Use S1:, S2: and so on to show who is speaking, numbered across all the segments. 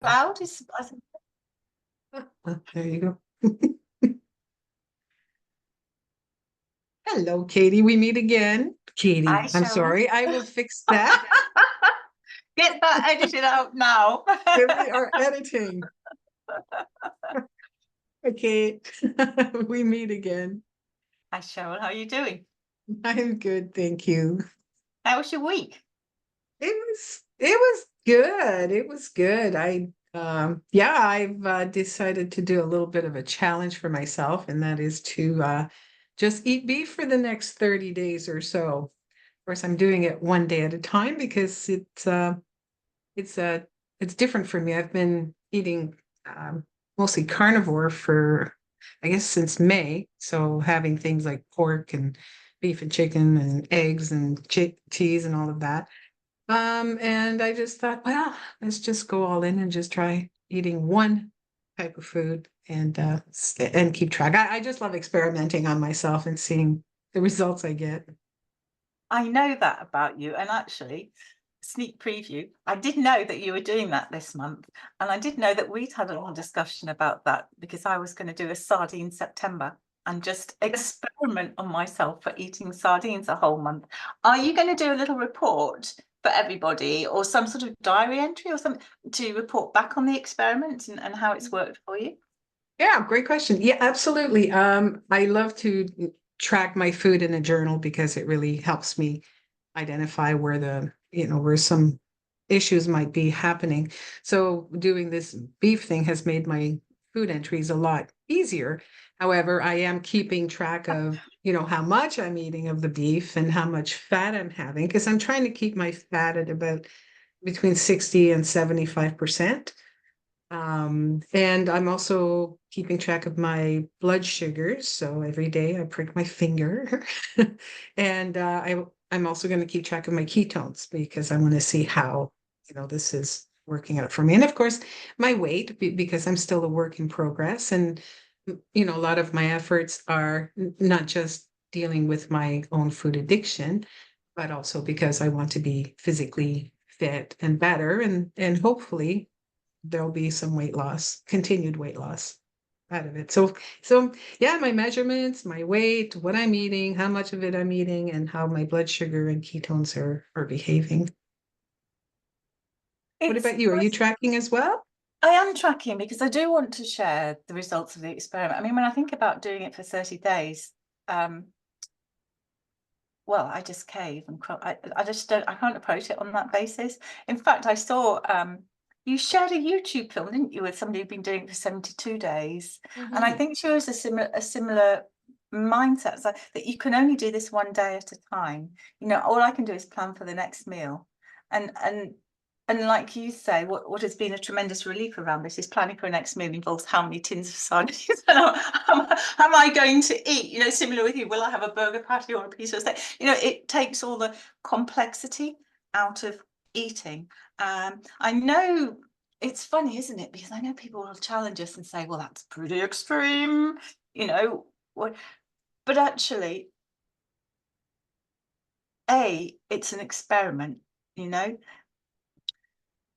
S1: Cloud is, I think,
S2: There you go. Hello, Katie. We meet again.
S1: I
S2: Katie, I'm
S1: shall
S2: sorry. I will fix that.
S1: get that edited out now.
S2: Here we are editing. Okay. We meet again.
S1: Hi, Cheryl. How are you doing?
S2: I'm good, thank you.
S1: How was your week?
S2: It was good. It was good. Yeah, I've decided to do a little bit of a challenge for myself, and that is to just eat beef for the next 30 days or so. Of course, I'm doing it one day at a time because it's it's different for me. I've been eating mostly carnivore for I guess since May. So having things like pork and beef and chicken and eggs and cheese and all of that. And I just thought, well, let's just go all in and just try eating one type of food and keep track. I just love experimenting on myself and seeing the results I get.
S1: I know that about you. And actually, sneak preview, I did know that you were doing that this month. And I did know that we'd had a long discussion about that because I was going to do a sardine September and just experiment on myself for eating sardines a whole month. Are you going to do a little report for everybody or some sort of diary entry or something to report back on the experiment and how it's worked for you?
S2: Yeah, great question. Yeah, absolutely. I love to track my food in a journal because it really helps me identify where where some issues might be happening. So doing this beef thing has made my food entries a lot easier. However, I am keeping track of, how much I'm eating of the beef and how much fat I'm having because I'm trying to keep my fat at about between 60 and 75%. And I'm also keeping track of my blood sugars. So every day I prick my finger. And I'm also going to keep track of my ketones because I want to see how, this is working out for me. And of course, my weight, because I'm still a work in progress. And, a lot of my efforts are not just dealing with my own food addiction, but also because I want to be physically fit and better and hopefully there'll be some weight loss, continued weight loss out of it. So yeah, my measurements, my weight, what I'm eating, how much of it I'm eating, and how my blood sugar and ketones are behaving. What
S1: It's
S2: about you? Are you tracking as well?
S1: I am tracking because I do want to share the results of the experiment. I mean, when I think about doing it for 30 days, um, well, I just cave and I just don't, I can't approach it on that basis. In fact, I saw you shared a YouTube film, didn't you, with somebody who'd been doing it for 72 days. And I
S2: Mhm.
S1: think she was a similar mindset. It's like that you can only do this one day at a time. All I can do is plan for the next meal. And like you say, what has been a tremendous relief around this is planning for a next meal involves how many tins of sardines and how am I going to eat? Similar with you, will I have a burger patty or a piece of steak? It takes all the complexity out of eating. I know it's funny, isn't it? Because I know people will challenge us and say, well, that's pretty extreme, you know, what, but actually, it's an experiment, you know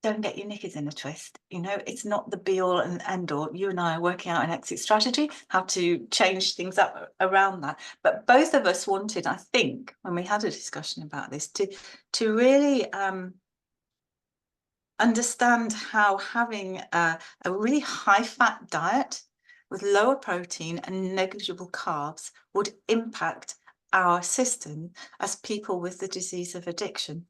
S1: don't get your knickers in a twist. It's not the be all and end all. You and I are working out an exit strategy, how to change things up around that. But both of us wanted, I think, when we had a discussion about this, to really understand how having a really high fat diet with lower protein and negligible carbs would impact our system as people with the disease of addiction.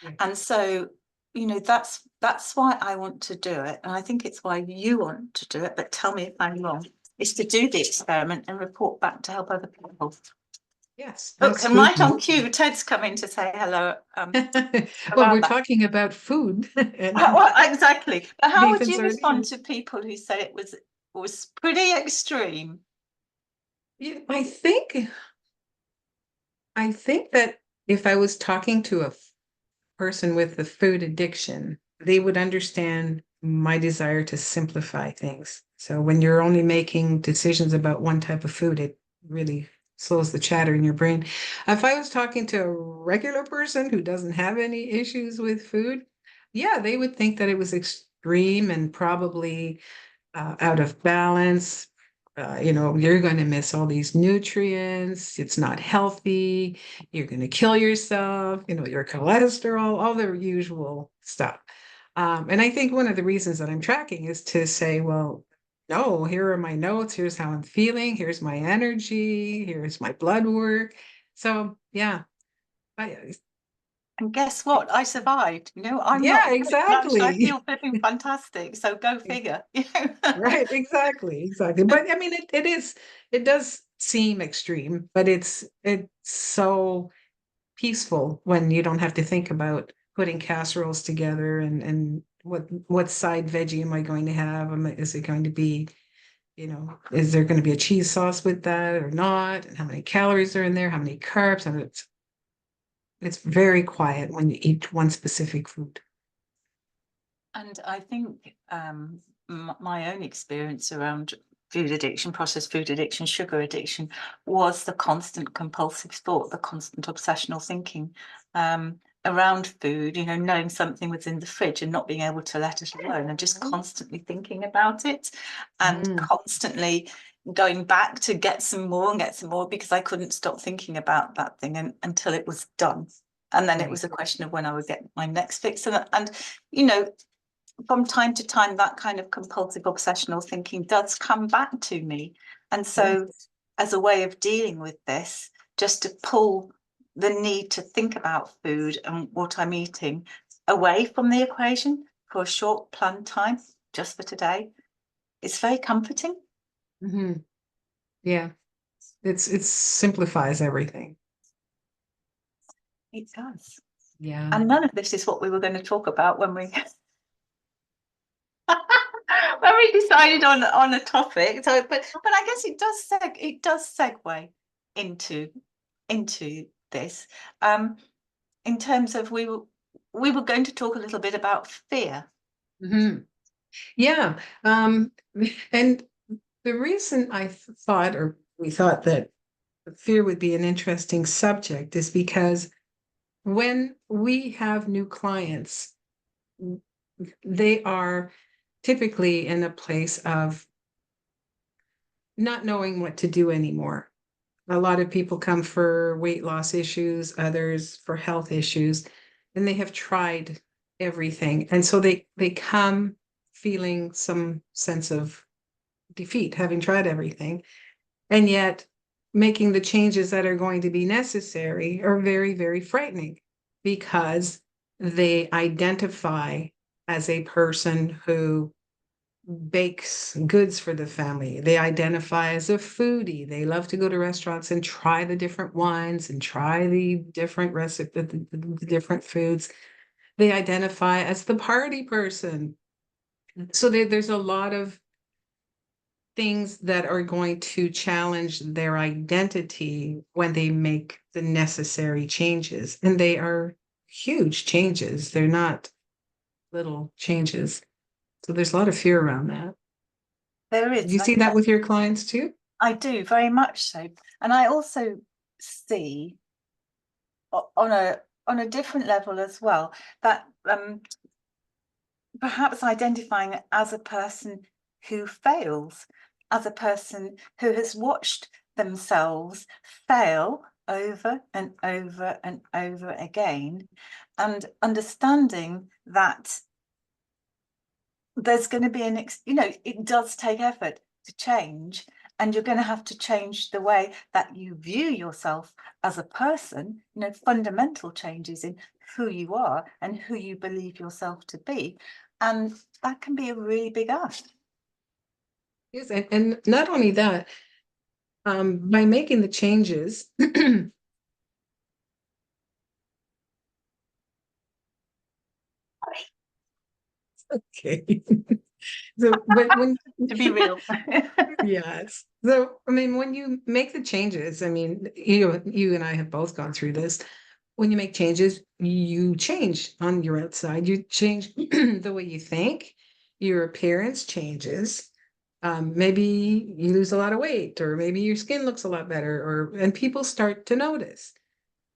S2: Yeah.
S1: And so, that's why I want to do it. And I think it's why you want to do it, but tell me if I'm wrong, is to do the experiment and report back to help other people.
S2: Yes,
S1: Look, and right
S2: absolutely.
S1: on cue, Ted's coming to say hello
S2: Well, we're
S1: around that.
S2: talking about food and
S1: Well, exactly. But how
S2: beef
S1: would
S2: and
S1: you respond
S2: sardines.
S1: to people who said it was pretty extreme?
S2: Yeah, I think that if I was talking to a person with a food addiction, they would understand my desire to simplify things. So when you're only making decisions about one type of food, it really slows the chatter in your brain. If I was talking to a regular person who doesn't have any issues with food, yeah, they would think that it was extreme and probably out of balance. You're going to miss all these nutrients. It's not healthy. You're going to kill yourself. Your cholesterol, all the usual stuff. And I think one of the reasons that I'm tracking is to say, well, no, here are my notes. Here's how I'm feeling. Here's my energy. Here's my blood work. So yeah, I,
S1: And guess what? I survived. I'm
S2: yeah,
S1: not lunch. I
S2: exactly.
S1: feel flipping fantastic. So go figure.
S2: Right, exactly, exactly. But I mean, it does seem extreme, but it's so peaceful when you don't have to think about putting casseroles together and what side veggie am I going to have? Is it going to be, is there going to be a cheese sauce with that or not? And how many calories are in there? How many carbs? And it's very quiet when you eat one specific food.
S1: And I think my own experience around food addiction, processed food addiction, sugar addiction, was the constant compulsive thought, the constant obsessional thinking around food, knowing something was in the fridge and not being able to let it alone, and just constantly thinking about it, and constantly going back to get some more and get some more, because I couldn't stop thinking about that thing until it was done. And then it was a question of when I would get my next fix. And from time to time, that kind of compulsive obsessional thinking does come back to me. And so as a way of dealing with this, just to pull the need to think about food and what I'm eating away from the equation for a short planned time, just for today, it's very comforting.
S2: Mm-hmm. Yeah, it simplifies everything.
S1: It does.
S2: Yeah.
S1: And none of this is what we were going to talk about when we when we decided on a topic. So, but I guess it does segue into this. In terms of we were going to talk a little bit about fear.
S2: Mm-hmm. Yeah. And the reason I thought, or we thought that fear would be an interesting subject is because when we have new clients, they are typically in a place of not knowing what to do anymore. A lot of people come for weight loss issues, others for health issues, and they have tried everything. And so they come feeling some sense of defeat, having tried everything. And yet making the changes that are going to be necessary are very, very frightening because they identify as a person who bakes goods for the family. They identify as a foodie. They love to go to restaurants and try the different wines and try the different the different foods. They identify as the party person. So there's a lot of things that are going to challenge their identity when they make the necessary changes. And they are huge changes. They're not little changes. So there's a lot of fear around that.
S1: There
S2: Do
S1: is,
S2: you
S1: like
S2: see that with your clients too?
S1: I do very much so, and I also see on a different level as well that perhaps identifying as a person who fails, as a person who has watched themselves fail over and over and over again, and understanding that there's going to be it does take effort to change, and you're going to have to change the way that you view yourself as a person, fundamental changes in who you are and who you believe yourself to be. And that can be a really big ask.
S2: Yes, and not only that, by making the changes, okay. So, but when
S1: To be real.
S2: yes. So, I mean, when you make the changes, I mean, you and I have both gone through this. When you make changes, you change on your outside. You change the way you think. Your appearance changes. Maybe you lose a lot of weight, or maybe your skin looks a lot better, and people start to notice.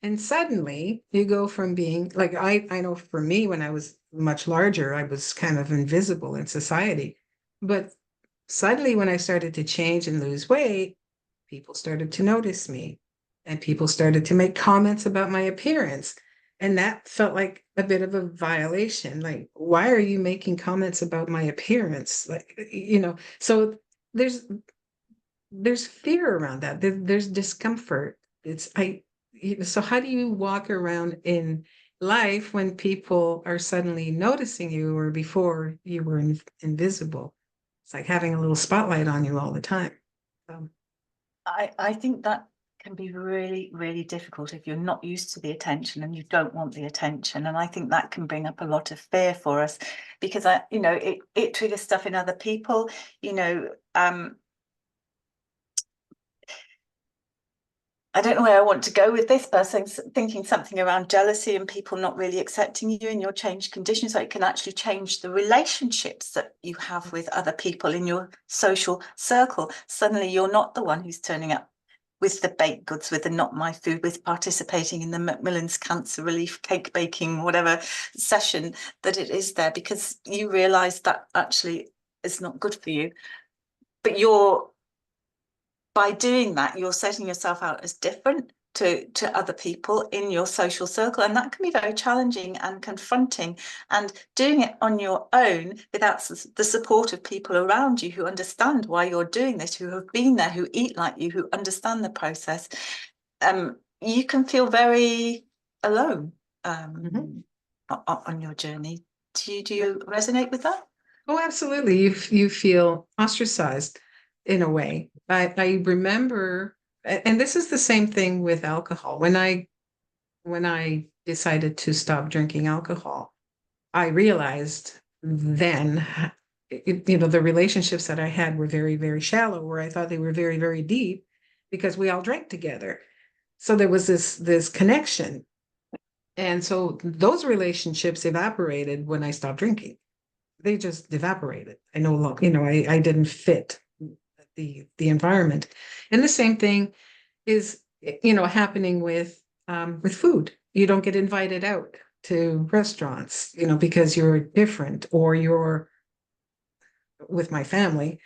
S2: And suddenly you go from being like, I know for me, when I was much larger, I was kind of invisible in society. But suddenly, when I started to change and lose weight, people started to notice me and people started to make comments about my appearance. And that felt like a bit of a violation. Like, why are you making comments about my appearance? Like, so there's there's fear around that. There's discomfort. So how do you walk around in life when people are suddenly noticing you, or before you were invisible? It's like having a little spotlight on you all the time. So,
S1: I think that can be really, really difficult if you're not used to the attention and you don't want the attention. And I think that can bring up a lot of fear for us, because it triggers stuff in other people. I don't know where I want to go with this, but I'm thinking something around jealousy and people not really accepting you in your changed conditions. So it can actually change the relationships that you have with other people in your social circle. Suddenly you're not the one who's turning up with the baked goods, with the not my food, with participating in the Macmillan's cancer relief cake baking, whatever session that it is there, because you realise that actually is not good for you. But by doing that, you're setting yourself out as different to other people in your social circle. And that can be very challenging and confronting. And doing it on your own without the support of people around you who understand why you're doing this, who have been there, who eat like you, who understand the process, you can feel very alone on your journey. Do you resonate with that?
S2: oh, absolutely. You feel ostracized in a way. I remember, and this is the same thing with alcohol. When I decided to stop drinking alcohol, I realized then, the relationships that I had were very, very shallow, where I thought they were very, very deep, because we all drank together. So there was this connection. And so those relationships evaporated when I stopped drinking. They just evaporated. I no longer, I didn't fit the environment. And the same thing is, happening with food. You don't get invited out to restaurants, because you're different, or you're with my family,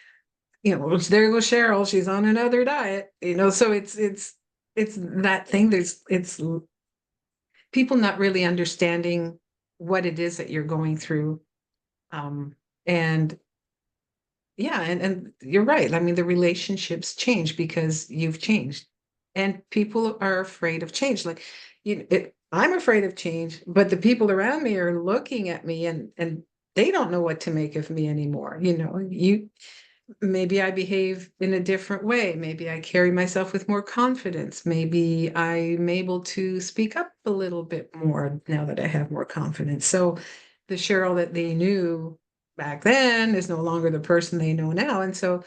S2: there goes Cheryl, she's on another diet, so it's that thing. It's people not really understanding what it is that you're going through. And yeah, and you're right. I mean, the relationships change because you've changed, and people are afraid of change. Like, I'm afraid of change, but the people around me are looking at me, and they don't know what to make of me anymore. Maybe I behave in a different way. Maybe I carry myself with more confidence. Maybe I'm able to speak up a little bit more now that I have more confidence. So the Cheryl that they knew back then is no longer the person they know now. And so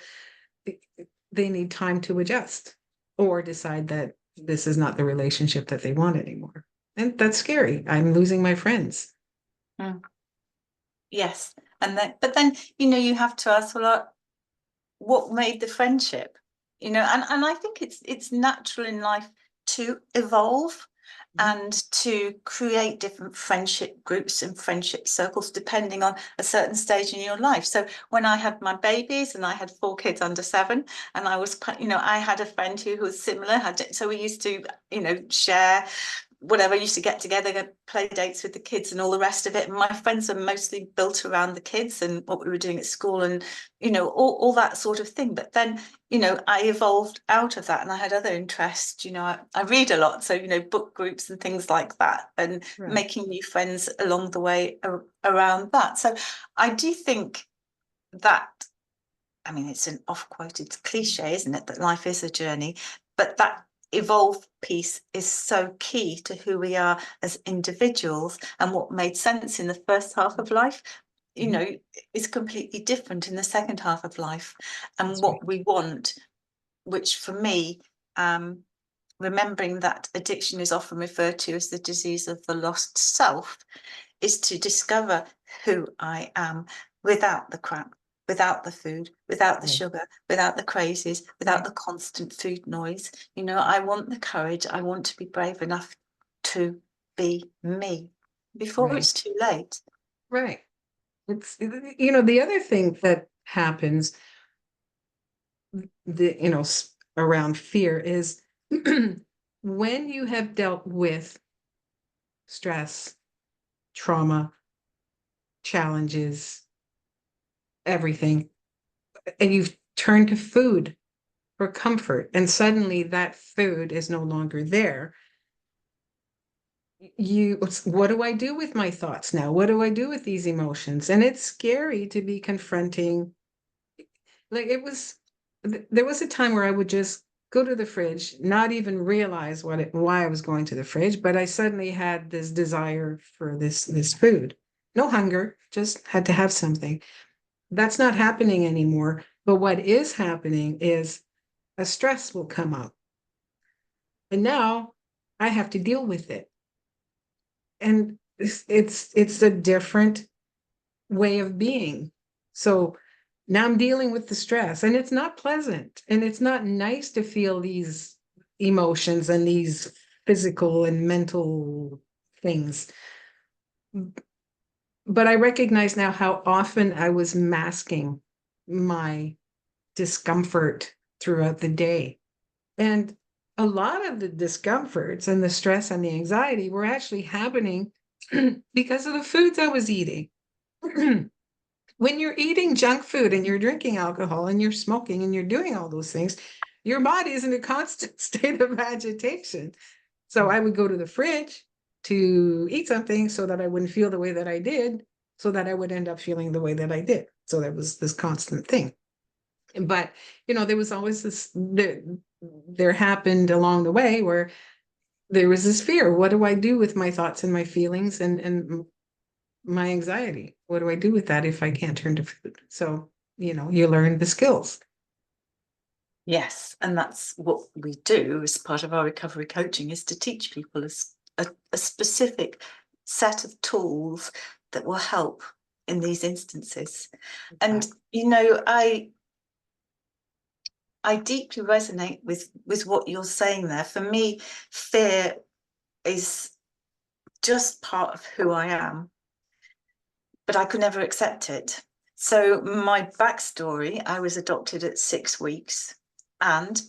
S2: they need time to adjust, or decide that this is not the relationship that they want anymore. And that's scary. I'm losing my friends.
S1: Mm. Yes. But then, you have to ask, well, what made the friendship? And I think it's natural in life to evolve and to create different friendship groups and friendship circles depending on a certain stage in your life. So when I had my babies and I had 4 kids under 7, and I had a friend who was similar, so we used to, share whatever, used to get together, go play dates with the kids and all the rest of it. And my friends are mostly built around the kids and what we were doing at school, and all that sort of thing. But then I evolved out of that, and I had other interests. I read a lot, so book groups and things like that, and
S2: Right.
S1: making new friends along the way around that. So I do think that, I mean, it's an oft-quoted cliche, isn't it, that life is a journey, but that evolve piece is so key to who we are as individuals, and what made sense in the first half of life, is completely different in the second half of life. And
S2: That's
S1: what
S2: right.
S1: we want, which for me, remembering that addiction is often referred to as the disease of the lost self, is to discover who I am without the crap, without the food, without the
S2: Right.
S1: sugar, without the crazes, without
S2: Right.
S1: the constant food noise. I want the courage. I want to be brave enough to be me before
S2: Right.
S1: it's too late.
S2: Right. It's, the other thing that happens, around fear is when you have dealt with stress, trauma, challenges, everything, and you've turned to food for comfort, and suddenly that food is no longer there. What do I do with my thoughts now? What do I do with these emotions? And it's scary to be confronting. Like there was a time where I would just go to the fridge, not even realize why I was going to the fridge, but I suddenly had this desire for this food. No hunger, just had to have something. That's not happening anymore. But what is happening is a stress will come up. And now I have to deal with it. And it's a different way of being. So now I'm dealing with the stress, and it's not pleasant, and it's not nice to feel these emotions and these physical and mental things. But I recognize now how often I was masking my discomfort throughout the day. And a lot of the discomforts and the stress and the anxiety were actually happening because of the foods I was eating. When you're eating junk food and you're drinking alcohol and you're smoking and you're doing all those things, your body is in a constant state of agitation. So I would go to the fridge to eat something so that I wouldn't feel the way that I did, so that I would end up feeling the way that I did. So that was this constant thing. But, there was always there happened along the way where there was this fear. What do I do with my thoughts and my feelings and my anxiety? What do I do with that if I can't turn to food? So, you learn the skills.
S1: Yes, and that's what we do as part of our recovery coaching, is to teach people a specific set of tools that will help in these instances. And I deeply resonate with what you're saying there. For me, fear is just part of who I am, but I could never accept it. So my backstory, I was adopted at 6 weeks, and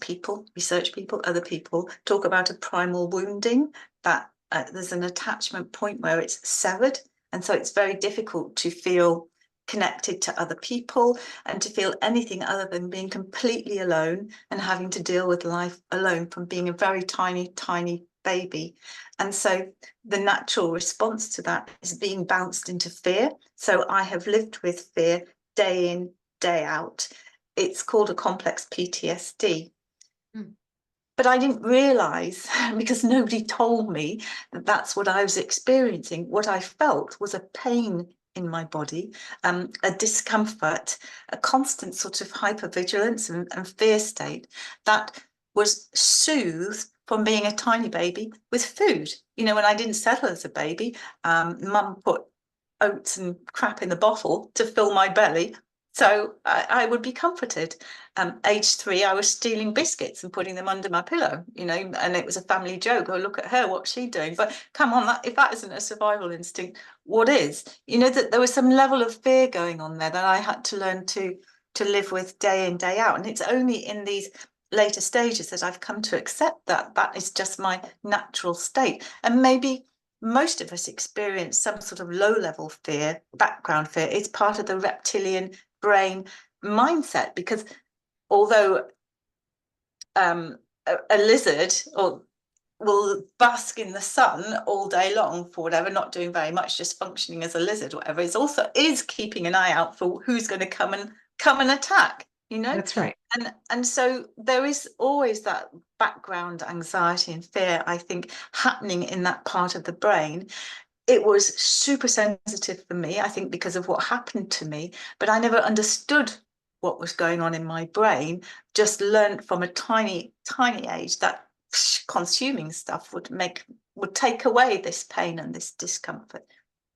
S1: research people, other people talk about a primal wounding, that there's an attachment point where it's severed. And so it's very difficult to feel connected to other people and to feel anything other than being completely alone and having to deal with life alone from being a very tiny, tiny baby. And so the natural response to that is being bounced into fear. So I have lived with fear day in, day out. It's called a complex PTSD. But I didn't realize, because nobody told me, that that's what I was experiencing. What I felt was a pain in my body, a discomfort, a constant sort of hypervigilance and fear state that was soothed from being a tiny baby with food. When I didn't settle as a baby, mum put oats and crap in the bottle to fill my belly, so I would be comforted. Age 3, I was stealing biscuits and putting them under my pillow, and it was a family joke. Oh, look at her, what's she doing? But come on, if that isn't a survival instinct, what is? That there was some level of fear going on there that I had to learn to live with day in, day out. And it's only in these later stages that I've come to accept that that is just my natural state. And maybe most of us experience some sort of low-level fear, background fear. It's part of the reptilian brain mindset, because although a lizard will bask in the sun all day long for whatever, not doing very much, just functioning as a lizard, whatever, it also is keeping an eye out for who's going to come and attack.
S2: That's right.
S1: And so there is always that background anxiety and fear, I think, happening in that part of the brain. It was super sensitive for me, I think, because of what happened to me, but I never understood what was going on in my brain. Just learned from a tiny, tiny age that consuming stuff would take away this pain and this discomfort,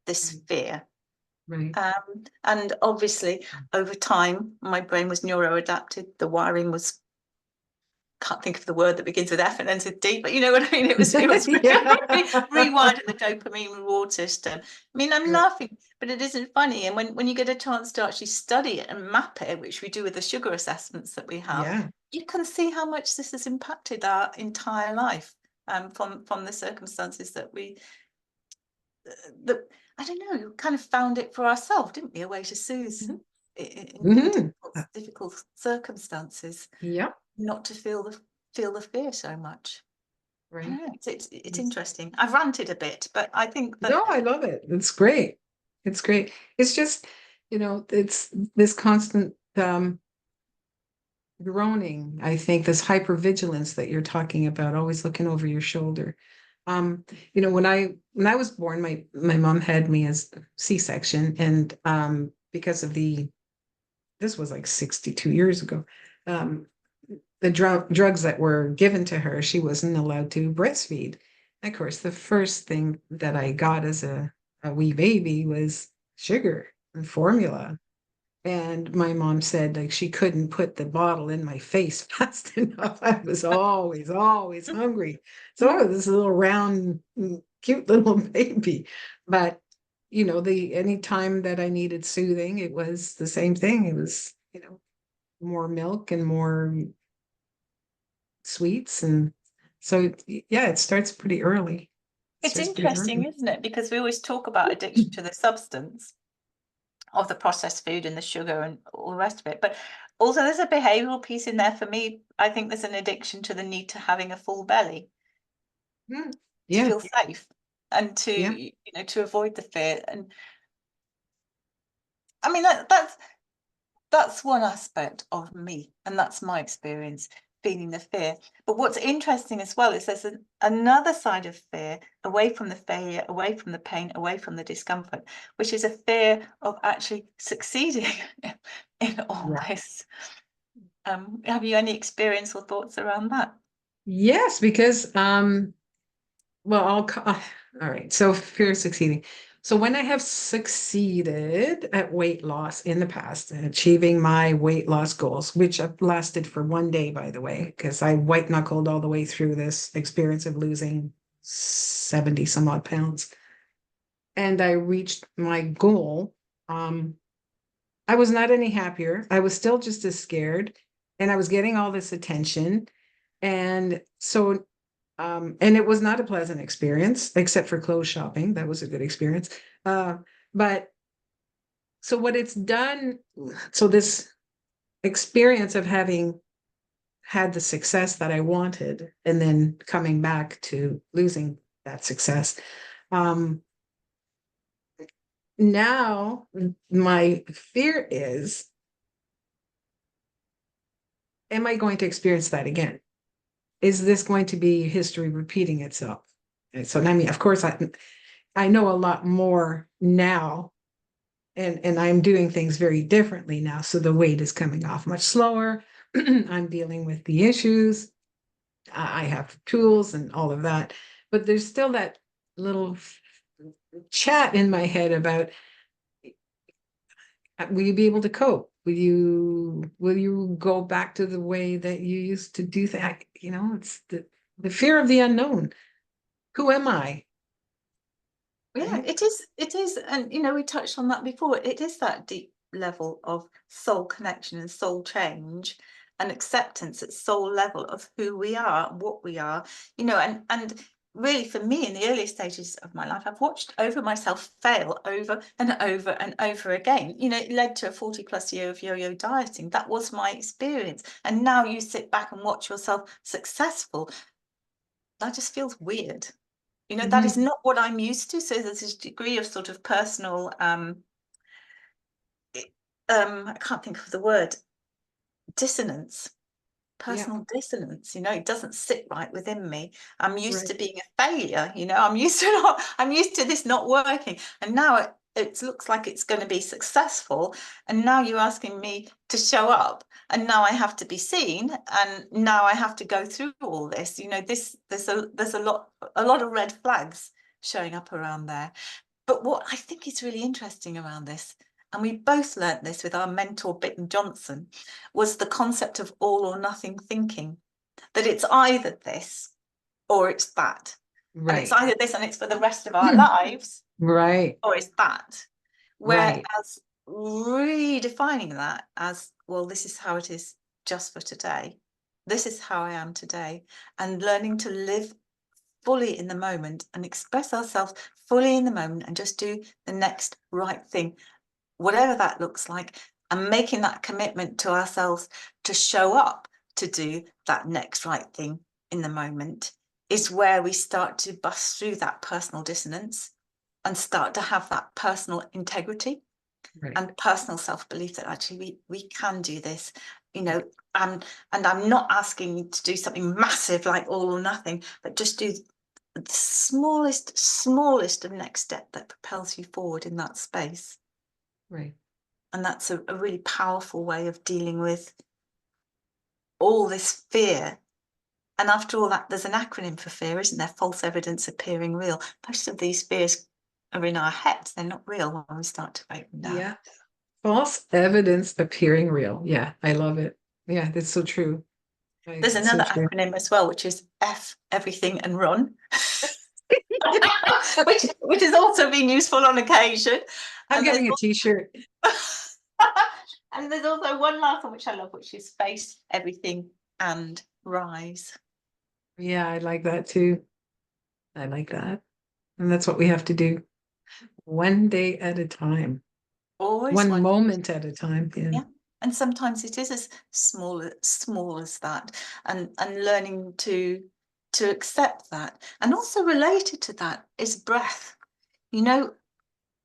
S1: this fear.
S2: Right.
S1: And obviously, over time, my brain was neuroadapted. The wiring was can't think of the word that begins with F and ends with D, but you know what I mean? It was
S2: Yeah.
S1: rewired the dopamine reward system. I mean, I'm
S2: Right.
S1: laughing, but it isn't funny. And when you get a chance to actually study it and map it, which we do with the sugar assessments that we have,
S2: Yeah.
S1: you can see how much this has impacted our entire life, from the circumstances that we that I don't know, kind of found it for ourselves, didn't we? A way to soothe
S2: Mhm.
S1: in
S2: Mhm.
S1: difficult circumstances,
S2: Yeah.
S1: not to feel the fear so much. I
S2: Right.
S1: don't know, it's
S2: Yes.
S1: interesting. I've ranted a bit, but I think that
S2: No, I love it. It's great. It's great. It's just, it's this constant groaning, I think, this hypervigilance that you're talking about, always looking over your shoulder. Um, when I was born, my mom had me as C-section, and because of this was like 62 years ago. Um, the drugs that were given to her, she wasn't allowed to breastfeed. Of course, the first thing that I got as a wee baby was sugar and formula. And my mom said like she couldn't put the bottle in my face fast enough. I was always, always hungry. So I was this little round, cute little baby. But the any time that I needed soothing, it was the same thing. It was, more milk and more sweets. And so yeah, it starts pretty early. It
S1: it's
S2: starts pretty
S1: interesting,
S2: early.
S1: isn't it? Because we always talk about addiction to the substance of the processed food and the sugar and all the rest of it. But also there's a behavioral piece in there for me. I think there's an addiction to the need to having a full belly
S2: Mm.
S1: to
S2: Yeah,
S1: feel safe and to,
S2: yeah.
S1: to avoid the fear. And I mean, that's one aspect of me, and that's my experience, feeling the fear. But what's interesting as well is there's another side of fear, away from the failure, away from the pain, away from the discomfort, which is a fear of actually succeeding in all
S2: Yeah.
S1: this. Have you any experience or thoughts around that?
S2: Yes, because well, all right. So fear of succeeding. So when I have succeeded at weight loss in the past and achieving my weight loss goals, which have lasted for one day, by the way, because I white knuckled all the way through this experience of losing 70 some odd pounds, and I reached my goal, um, I was not any happier. I was still just as scared, and I was getting all this attention. And so and it was not a pleasant experience, except for clothes shopping. That was a good experience. But so what it's done, so this experience of having had the success that I wanted, and then coming back to losing that success. Um, Now my fear is, am I going to experience that again? Is this going to be history repeating itself? And so, I mean, of course, I know a lot more now, and I'm doing things very differently now. So the weight is coming off much slower. I'm dealing with the issues. I have tools and all of that, but there's still that little chat in my head about, will you be able to cope? Will you go back to the way that you used to do that? It's the fear of the unknown. Who am I?
S1: Yeah,
S2: Right?
S1: it is, and we touched on that before. It is that deep level of soul connection and soul change and acceptance at soul level of who we are, what we are, and really for me in the early stages of my life, I've watched over myself fail over and over and over again. It led to a 40+ year of yo-yo dieting. That was my experience. And now you sit back and watch yourself successful. That just feels weird. That is
S2: Mhm.
S1: not what I'm used to. So there's this degree of sort of personal, I can't think of the word, dissonance,
S2: Yeah,
S1: personal dissonance. It doesn't sit right within me. I'm used
S2: right.
S1: to being a failure. I'm used to this not working. And now it looks like it's going to be successful. And now you're asking me to show up. And now I have to be seen. And now I have to go through all this. There's a lot of red flags showing up around there. But what I think is really interesting around this, and we both learnt this with our mentor, Bitten Johnson, was the concept of all or nothing thinking. that it's either this or it's that. And it's
S2: Right.
S1: either this and it's for the rest of our lives,
S2: Right.
S1: or it's that.
S2: Right.
S1: Whereas redefining that as, well, this is how it is just for today. This is how I am today. And learning to live fully in the moment and express ourselves fully in the moment and just do the next right thing, whatever that looks like, and making that commitment to ourselves to show up to do that next right thing in the moment is where we start to bust through that personal dissonance and start to have that personal integrity
S2: Right.
S1: and personal self-belief that actually we can do this, you know. And I'm not asking you to do something massive like all or nothing, but just do the smallest of next step that propels you forward in that space.
S2: Right.
S1: And that's a really powerful way of dealing with all this fear. And after all that, there's an acronym for fear, isn't there? False evidence appearing real. Most of these fears are in our heads. They're not real when we start to break them down.
S2: Yeah. False evidence appearing real. Yeah, I love it. Yeah, that's so true.
S1: There's
S2: It's so
S1: another
S2: true.
S1: acronym as well, which is F everything and run, which has also been useful on occasion.
S2: I'm
S1: And
S2: getting a t-shirt.
S1: and there's also one last one which I love, which is face everything and rise.
S2: Yeah, I like that too. I like that. And that's what we have to do. One day at a time.
S1: Always
S2: One
S1: one.
S2: moment at a time. Yeah.
S1: Yeah. And sometimes it is as small as that, and learning to accept that. And also related to that is breath. You know,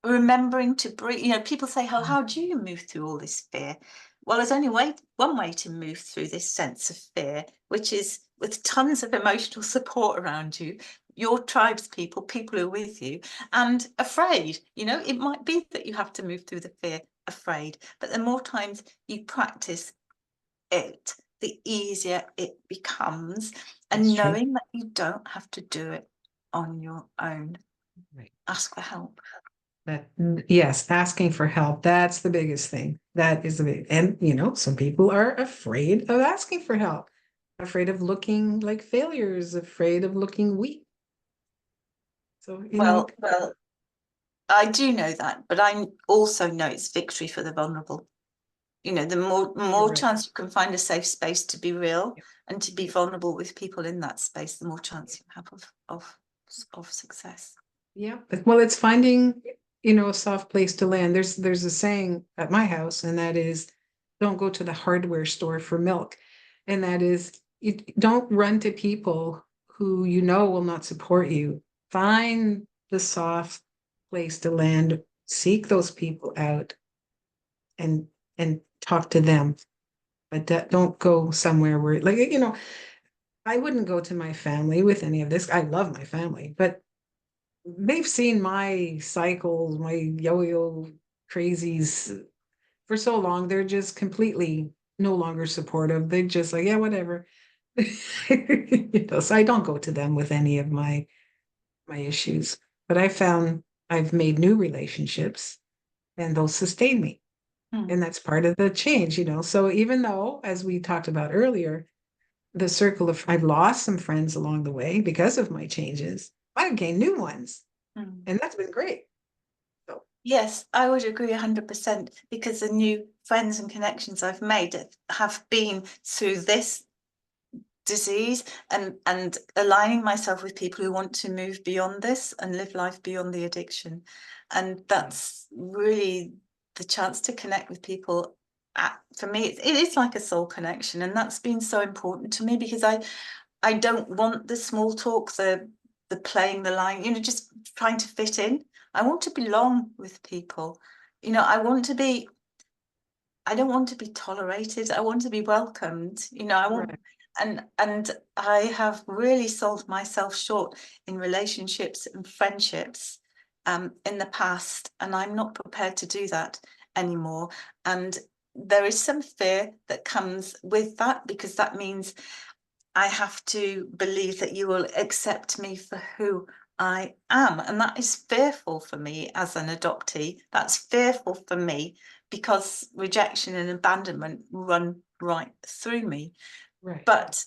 S1: remembering to breathe. You know, people say, "Oh, how do you move through all this fear?" Well, there's only one way to move through this sense of fear, which is with tons of emotional support around you, your tribes people who are with you, and afraid. You know, it might be that you have to move through the fear afraid, but the more times you practice it, the easier it becomes. And
S2: That's true.
S1: knowing that you don't have to do it on your own.
S2: Right.
S1: Ask for help.
S2: Yes, asking for help. That's the biggest thing. That is the big, and some people are afraid of asking for help, afraid of looking like failures, afraid of looking weak. So,
S1: Well, I do know that, but I also know it's victory for the vulnerable. You know, the
S2: you're
S1: more
S2: right.
S1: chance you can find a safe space to be real and to be vulnerable with people in that space, the more chance you have of success.
S2: Yeah. Well, it's finding, a soft place to land. There's a saying at my house, and that is, don't go to the hardware store for milk. And that is, you don't run to people who will not support you. Find the soft place to land, seek those people out and talk to them. But don't go somewhere where, like, I wouldn't go to my family with any of this. I love my family, but they've seen my cycles, my yo-yo crazies for so long. They're just completely no longer supportive. They're just like, yeah, whatever. So I don't go to them with any of my issues. But I found I've made new relationships and those sustain me.
S1: Mm.
S2: And that's part of the change. So even though, as we talked about earlier, the circle of I've lost some friends along the way because of my changes, I've gained new ones.
S1: Mm.
S2: And that's been great. So
S1: Yes, I would agree 100%, because the new friends and connections I've made have been through this disease and aligning myself with people who want to move beyond this and live life beyond the addiction. And that's really the chance to connect with people. For me, it is like a soul connection, and that's been so important to me, because I don't want the small talk, the playing the line, just trying to fit in. I want to belong with people. I don't want to be tolerated. I want to be welcomed. I want,
S2: right.
S1: and I have really sold myself short in relationships and friendships in the past, and I'm not prepared to do that anymore. And there is some fear that comes with that, because that means I have to believe that you will accept me for who I am. And that is fearful for me as an adoptee. That's fearful for me, because rejection and abandonment run right through me.
S2: Right.
S1: But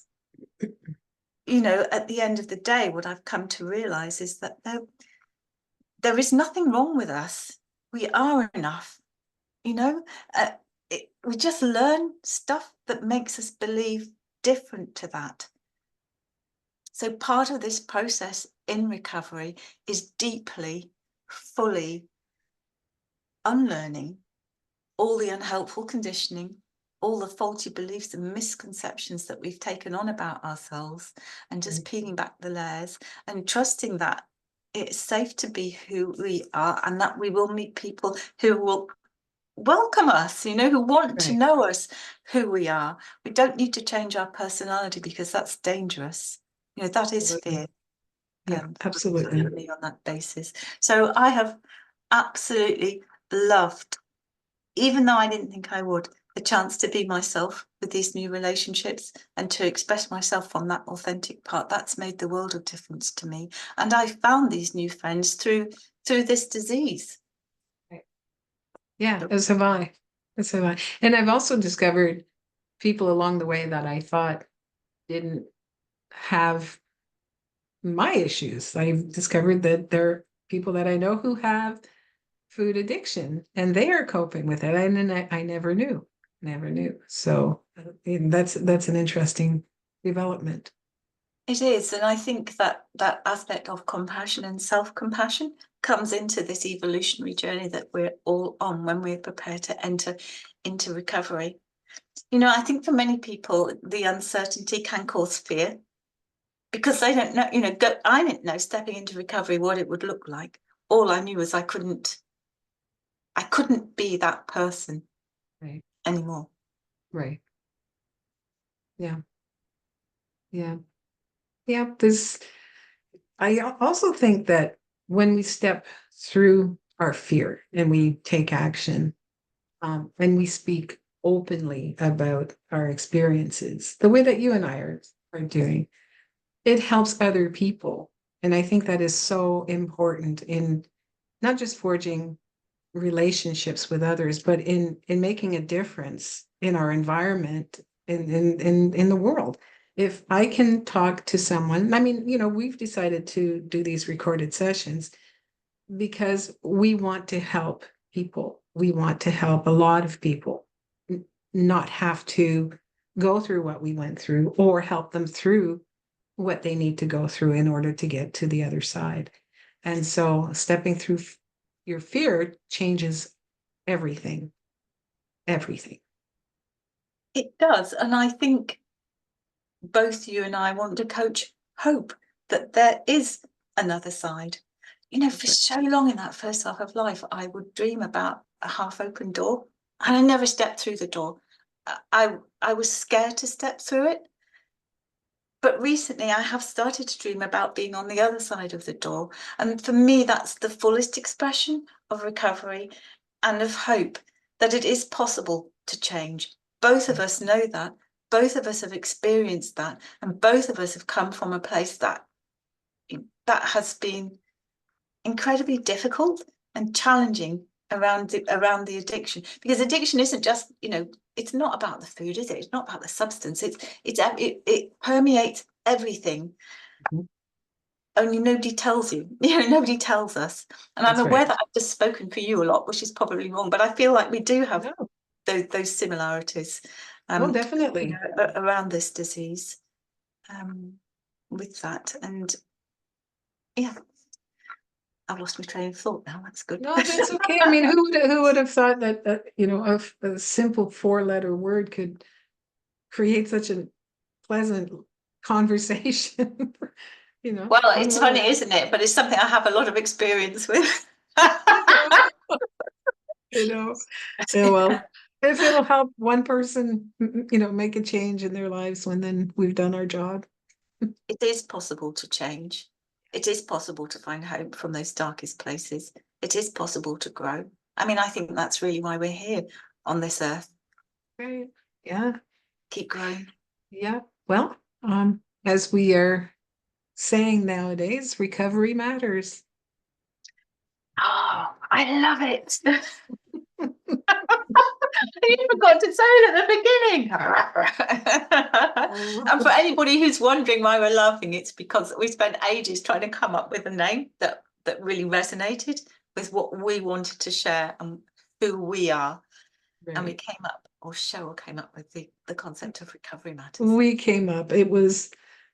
S1: you know, at the end of the day, what I've come to realize is that there is nothing wrong with us. We are enough, you know. We just learn stuff that makes us believe different to that. So part of this process in recovery is deeply, fully unlearning all the unhelpful conditioning, all the faulty beliefs and misconceptions that we've taken on about ourselves, and just peeling back the layers and trusting that it's safe to be who we are, and that we will meet people who will welcome us, you know, who want to know us, who we are. We don't need to change our personality, because that's dangerous. You know, that is fear.
S2: Yeah, absolutely.
S1: On that basis. So I have absolutely loved, even though I didn't think I would, the chance to be myself with these new relationships and to express myself from that authentic part. That's made the world of difference to me. And I found these new friends through this disease.
S2: Yeah, as have I. As have I. And I've also discovered people along the way that I thought didn't have my issues. I've discovered that there are people that I know who have food addiction and they are coping with it. And I never knew. So that's an interesting development.
S1: It is. And I think that that aspect of compassion and self-compassion comes into this evolutionary journey that we're all on when we're prepared to enter into recovery. You know, I think for many people, the uncertainty can cause fear, because they don't know, you know, I didn't know stepping into recovery what it would look like. All I knew was I couldn't be that person anymore.
S2: Right. Yeah. Yeah. I also think that when we step through our fear and we take action, and we speak openly about our experiences, the way that you and I are doing, it helps other people. And I think that is so important in not just forging relationships with others, but in making a difference in our environment, in the world. If I can talk to someone, I mean, you know, we've decided to do these recorded sessions because we want to help people. We want to help a lot of people not have to go through what we went through, or help them through what they need to go through in order to get to the other side. And so stepping through your fear changes everything. Everything.
S1: It does. And I think both you and I want to coach hope that there is another side. You know, for so long in that first half of life, I would dream about a half open door, and I never stepped through the door. I was scared to step through it. But recently I have started to dream about being on the other side of the door. And for me, that's the fullest expression of recovery and of hope, that it is possible to change. Both of us know that. Both of us have experienced that. And both of us have come from a place that has been incredibly difficult and challenging around the addiction. Because addiction isn't just, you know, it's not about the food, is it? It's not about the substance. It permeates everything.
S2: Mhm.
S1: Only nobody tells you. You know, nobody tells us. And I'm aware that I've just spoken for you a lot, which is probably wrong, but I feel like we do have those similarities.
S2: Oh, definitely.
S1: You know, around this disease, with that. And yeah, I've lost my train of thought now. That's good.
S2: No, that's okay. I mean, who would have thought that you know, a simple 4-letter word could create such a pleasant conversation? You know,
S1: Well, it's funny, isn't it? But it's something I have a lot of experience with.
S2: You know, yeah, well, if it'll help one person, you know, make a change in their lives, then we've done our job.
S1: It is possible to change. It is possible to find hope from those darkest places. It is possible to grow. I mean, I think that's really why we're here on this earth.
S2: Right. Yeah.
S1: Keep growing.
S2: Yeah. Well, as we are saying nowadays, recovery matters.
S1: Oh, I love it. You forgot to say it at the beginning. And for anybody who's wondering why we're laughing, it's because we spent ages trying to come up with a name that really resonated with what we wanted to share and who we are.
S2: Right.
S1: And we came up, or Cheryl came up with the concept of recovery matters.
S2: We came up,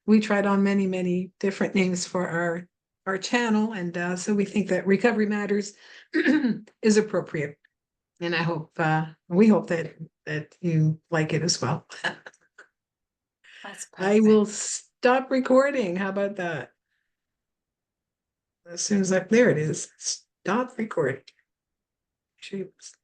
S2: we tried on many different names for our channel, and so we think that Recovery Matters is appropriate. And we hope that you like it as well.
S1: That's
S2: I
S1: perfect.
S2: will stop recording. How about that? As soon as there it is. Stop recording. Shapes.